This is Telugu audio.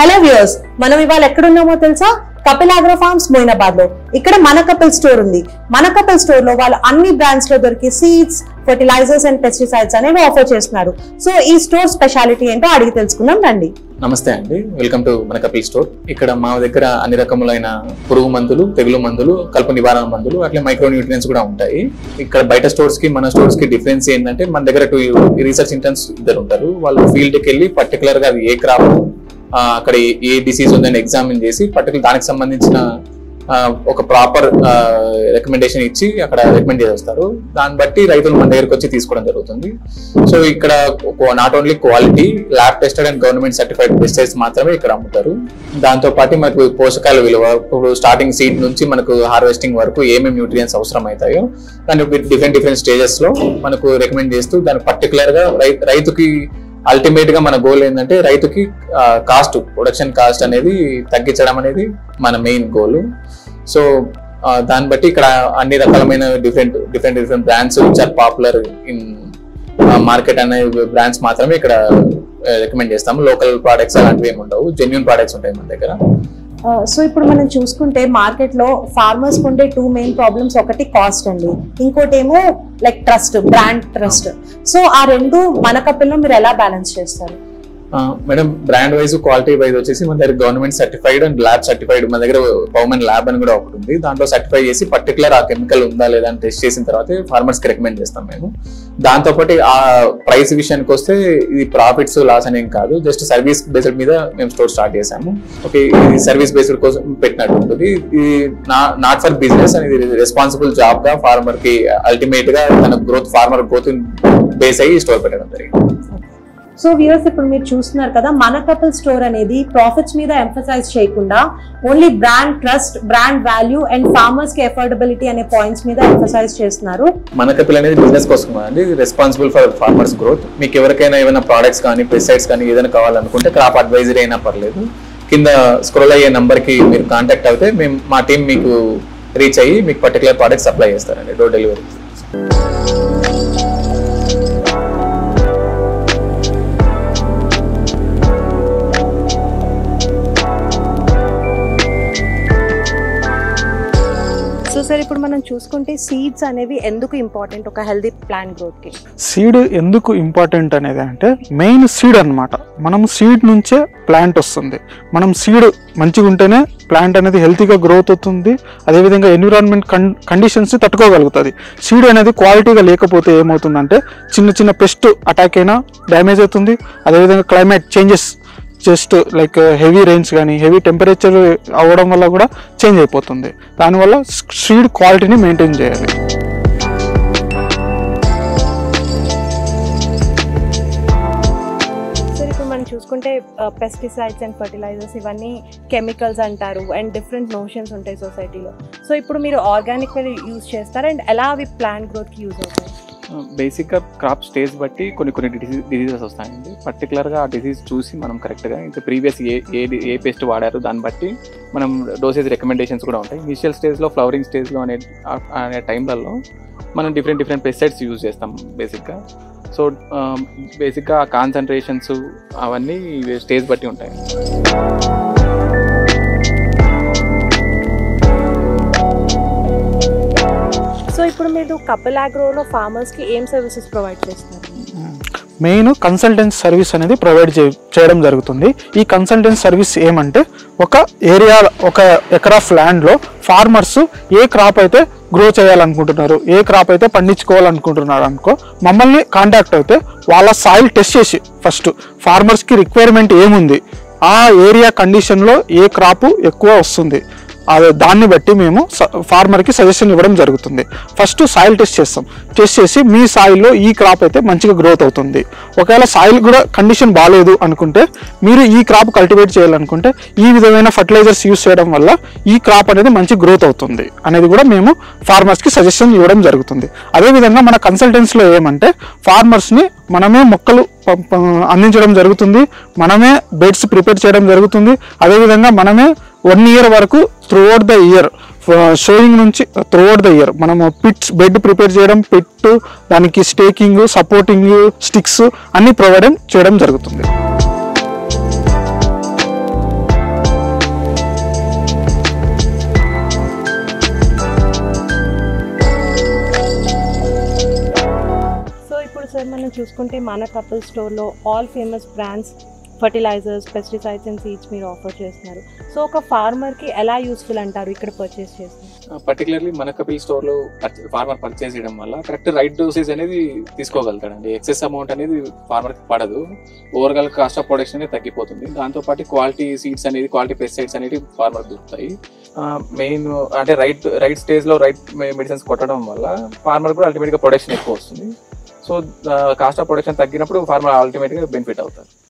హలో వ్యూయర్స్, మనం ఇవాళ ఎక్కడున్నామో తెలుసా? కపిల్ అగ్రో ఫార్మ్స్ మోయినాబాద్ లో. ఇక్కడ మన కపిల్ స్టోర్ ఉంది. మన కపిల్ స్టోర్ లో వాళ్ళు అన్ని బ్రాండ్స్ లో దొరికే సీడ్స్, ఫర్టిలైజర్స్ అండ్ పెస్టిసైడ్స్ అనేవి ఆఫర్ చేస్తున్నారు. సో ఈ స్టోర్ స్పెషాలిటీ ఏంటో అడిగి తెలుసుకుందాం రండి. నమస్తే అండి, వెల్కమ్ టు మన కపిల్ స్టోర్. ఇక్కడ మా దగ్గర అన్ని రకములైన పురుగు మందులు, తెగులు మందులు, కలుపు నివారణ మందులు, అట్లే మైక్రో న్యూట్రియన్స్ కూడా ఉంటాయి. ఇక్కడ బయట స్టోర్స్ కి మన స్టోర్స్ కి డిఫరెన్స్ ఏంటంటే, మన దగ్గర రీసెర్చ్ ఇంటర్న్స్ ఇద్దరు ఉంటారు. వాళ్ళు ఫీల్డ్ కి వెళ్ళి పర్టికులర్ గా అది ఏ క్రాప్, అక్కడ ఏ డిసీజ్ ఉందని ఎగ్జామిన్ చేసి పర్టికులర్ దానికి సంబంధించిన ఒక ప్రాపర్ రికమెండేషన్ ఇచ్చి అక్కడ రికమెండ్ చేస్తారు. దాన్ని బట్టి రైతులు మన దగ్గరకు వచ్చి తీసుకోవడం జరుగుతుంది. సో ఇక్కడ not only quality, lab tested and government certified pesticides మాత్రమే ఇక్కడ అమ్ముతారు. దాంతో పాటు మనకు పోషకాల విలువ, ఇప్పుడు స్టార్టింగ్ సీడ్ నుంచి మనకు హార్వెస్టింగ్ వరకు ఏమేమి న్యూట్రియన్స్ అవసరం అవుతాయో దాన్ని డిఫరెంట్ స్టేజెస్ లో మనకు రికమెండ్ చేస్తూ దాన్ని పర్టికులర్ గా రైతుకి అల్టిమేట్ గా మన గోల్ ఏంటంటే రైతుకి ప్రొడక్షన్ కాస్ట్ అనేది తగ్గించడం అనేది మన మెయిన్ గోల్. సో దాన్ని బట్టి ఇక్కడ అన్ని రకాలమైన different brands which are popular in market అనే బ్రాండ్స్ మాత్రమే ఇక్కడ రికమెండ్ చేస్తాము. లోకల్ ప్రోడక్ట్స్ అలాంటివి ఏమి ఉండవు, జెన్యూన్ ప్రోడక్ట్స్ ఉంటాయి మన దగ్గర. సో ఇప్పుడు మనం చూసుకుంటే మార్కెట్ లో ఫార్మర్స్ ఉండే టూ మెయిన్ ప్రాబ్లమ్స్, ఒకటి కాస్ట్ అండి, ఇంకోటి ఏమో like trust, brand trust. So ఆ రెండు మన కపిల్లో మీరు ఎలా బ్యాలెన్స్ చేస్తారు? Madam, brand wise, quality wise వచ్చేసి మన దగ్గర government certified and lab certified, మన దగ్గర పవర్మెన్ ల్యాబ్ అని కూడా ఒకటి ఉంది. దాంట్లో సర్టిఫై చేసి పర్టికులర్ ఆ కెమికల్ ఉందా లేదా అని టెస్ట్ చేసిన తర్వాత ఫార్మర్స్ కి రికమెండ్ చేస్తాం మేము. దాంతో పాటు ఆ ప్రైస్ విషయానికి వస్తే ఇది ప్రాఫిట్స్ లాస్ అనేం కాదు, జస్ట్ సర్వీస్ బేస్డ్ మీద మేము స్టోర్ స్టార్ట్ చేసాము. ఓకే, ఇది సర్వీస్ బేస్డ్ కోసం పెట్టినట్టు ఉంటుంది. ఇది నాట్ ఫర్ బిజినెస్ అనేది రెస్పాన్సిబుల్ జాబ్ గా ఫార్మర్ కి అల్టిమేట్ గా తన గ్రోత్, ఫార్మర్ గ్రోత్ బేస్ అయ్యి స్టోర్ పెట్టడం జరిగింది. సో వ్యూయర్స్, ఇప్పుడు మీరు చూస్తున్నారు కదా, మన కపిల్ స్టోర్ అనేది ప్రాఫిట్స్ మీద ఎంఫసైజ్ చేయకుండా only brand trust, brand value and farmers కి అఫోర్డబిలిటీ అనే పాయింట్స్ మీద ఎంఫసైజ్ చేస్తున్నారు. మన కపిల్ అనేది బిజినెస్ కోసం అండి, రెస్పాన్సిబుల్ ఫర్ ఫార్మర్స్ గ్రోత్. మీకు ఎవరికైనా ఏమైనా ప్రోడక్ట్స్ కానీ, పెస్టిసైడ్స్ కానీ ఏదైనా కావాలనుకుంటే క్రాప్ అడ్వైజరీ అయినా పర్లేదు, కింద స్క్రోల్ అయ్యే నంబర్ కి మీరు కాంటాక్ట్ అవుతే మా టీం మీకు రీచ్ అయ్యి మీకు పర్టికులర్ ప్రోడక్ట్స్ సప్లై చేస్తారండి, డోర్ డెలివరీ. సార్, ఇప్పుడు మనం చూసుకుంటే సీడ్స్ అనేవి ఎందుకు ఇంపార్టెంట్ ఒక హెల్దీ ప్లాంట్ గ్రోత్ కి? సీడ్ ఎందుకు ఇంపార్టెంట్ అనేది అంటే, మెయిన్ సీడ్ అన్నమాట. మనం సీడ్ నుంచే ప్లాంట్ వస్తుంది. మనం సీడ్ మంచిగా ఉంటేనే ప్లాంట్ అనేది హెల్తీగా గ్రోత్ అవుతుంది, అదేవిధంగా ఎన్విరాన్మెంట్ కండిషన్స్ తట్టుకోగలుగుతుంది. సీడ్ అనేది క్వాలిటీగా లేకపోతే ఏమవుతుందంటే, చిన్న పెస్ట్ అటాక్ అయినా డ్యామేజ్ అవుతుంది. అదేవిధంగా climate changes, just like heavy rains కానీ, హెవీ టెంపరేచర్ అవ్వడం వల్ల కూడా చేంజ్ అయిపోతుంది. దానివల్ల సీడ్ క్వాలిటీని మెయింటైన్ చేయాలి. సార్, ఇప్పుడు మనం చూసుకుంటే పెస్టిసైడ్స్ అండ్ ఫర్టిలైజర్స్ ఇవన్నీ కెమికల్స్ అంటారు అండ్ డిఫరెంట్ నోషన్స్ ఉంటాయి సొసైటీలో. సో ఇప్పుడు మీరు ఆర్గానిక్ యూజ్ చేస్తారు అండ్ ఎలా అవి ప్లాంట్ గ్రోత్కి యూజ్ అవుతాయి? బేసిక్గా క్రాప్ స్టేజ్ బట్టి కొన్ని డిసీజెస్ వస్తాయండి. పర్టికులర్గా ఆ డిసీజ్ చూసి మనం కరెక్ట్గా ఇంకా ప్రీవియస్ ఏ పేస్ట్ వాడారు దాన్ని బట్టి మనం డోసేజ్ రికమెండేషన్స్ కూడా ఉంటాయి. ఇనిషియల్ స్టేజ్లో, ఫ్లవరింగ్ స్టేజ్లో అనే టైంలలో మనం డిఫరెంట్ పెస్టిసైడ్స్ యూజ్ చేస్తాం బేసిక్గా. సో బేసిక్గా కాన్సన్ట్రేషన్స్ అవన్నీ స్టేజ్ బట్టి ఉంటాయి. సో ఇప్పుడు మీరు కపిల్ అగ్రోలో ఫార్మర్స్ కి ఏం సర్వీసెస్ ప్రొవైడ్ చేస్తున్నారు? మెయిన్ కన్సల్టెన్సీ సర్వీస్ అనేది ప్రొవైడ్ చేయడం జరుగుతుంది. ఈ కన్సల్టెన్సీ సర్వీస్ ఏమంటే, ఒక ఎకరా ఆఫ్ ల్యాండ్లో ఫార్మర్స్ ఏ క్రాప్ అయితే గ్రో చేయాలనుకుంటున్నారు, ఏ క్రాప్ అయితే పండించుకోవాలనుకుంటున్నారు అనుకో, మమ్మల్ని కాంటాక్ట్ అయితే వాళ్ళ సాయిల్ టెస్ట్ చేసి ఫస్ట్ ఫార్మర్స్కి రిక్వైర్మెంట్ ఏముంది, ఆ ఏరియా కండిషన్లో ఏ క్రాప్ ఎక్కువ వస్తుంది, దాన్ని బట్టి మేము ఫార్మర్కి సజెషన్ ఇవ్వడం జరుగుతుంది. ఫస్ట్ సాయిల్ టెస్ట్ చేస్తాం. టెస్ట్ చేసి మీ సాయిల్లో ఈ క్రాప్ అయితే మంచిగా గ్రోత్ అవుతుంది, ఒకవేళ సాయిల్ కూడా కండిషన్ బాగాలేదు అనుకుంటే, మీరు ఈ క్రాప్ కల్టివేట్ చేయాలనుకుంటే ఈ విధమైన ఫర్టిలైజర్స్ యూస్ చేయడం వల్ల ఈ క్రాప్ అనేది మంచి గ్రోత్ అవుతుంది అనేది కూడా మేము ఫార్మర్స్కి సజెషన్ ఇవ్వడం జరుగుతుంది. అదేవిధంగా మన కన్సల్టెన్సీలో ఏమంటే, ఫార్మర్స్ని మనమే మొక్కలు అందించడం జరుగుతుంది, మనమే బెడ్స్ ప్రిపేర్ చేయడం జరుగుతుంది. అదేవిధంగా మనమే 1 year వరకు త్రూఅవుట్ ద ఇయర్, షోయింగ్ నుంచి త్రూఅవుట్ ద ఇయర్ మనము బెడ్ ప్రిపేర్ చేయడం, పిట్, దానికి స్టేకింగ్, సపోర్టింగ్ స్టిక్స్ అన్ని ప్రొవైడ్ చేయడం జరుగుతుంది. సార్ మనం చూసుకుంటే మన కపుల్ స్టోర్లో all famous brands fertilisers, pesticides and seeds మీరు ఆఫర్ చేస్తున్నారు. సో ఒక ఫార్మర్కి ఎలా యూస్ఫుల్ అంటారు ఇక్కడ పర్చేస్ చేస్తున్నారు? పర్టికులర్లీ మన కపిల్ స్టోర్లో ఫార్మర్ పర్చేస్ చేయడం వల్ల కరెక్ట్ రైట్ డోసేజ్ అనేది తీసుకోగలుగుతాడండి. ఎక్సెస్ అమౌంట్ అనేది ఫార్మర్కి పడదు. ఓవరాల్ కాస్ట్ ఆఫ్ ప్రొడక్షన్ అనేది తగ్గిపోతుంది. దాంతోపాటు క్వాలిటీ సీడ్స్ అనేది, క్వాలిటీ పెస్టిసైడ్స్ అనేవి ఫార్మర్కి దొరుకుతాయి. మెయిన్ అంటే రైట్ స్టేజ్లో రైట్ మెడిసిన్స్ కొట్టడం వల్ల ఫార్మర్ కూడా అల్టిమేట్గా ప్రొడక్షన్ ఎక్కువ వస్తుంది. సో కాస్ట్ ఆఫ్ ప్రొడక్షన్ తగ్గినప్పుడు ఫార్మర్ అల్టిమేట్గా బెనిఫిట్ అవుతారు.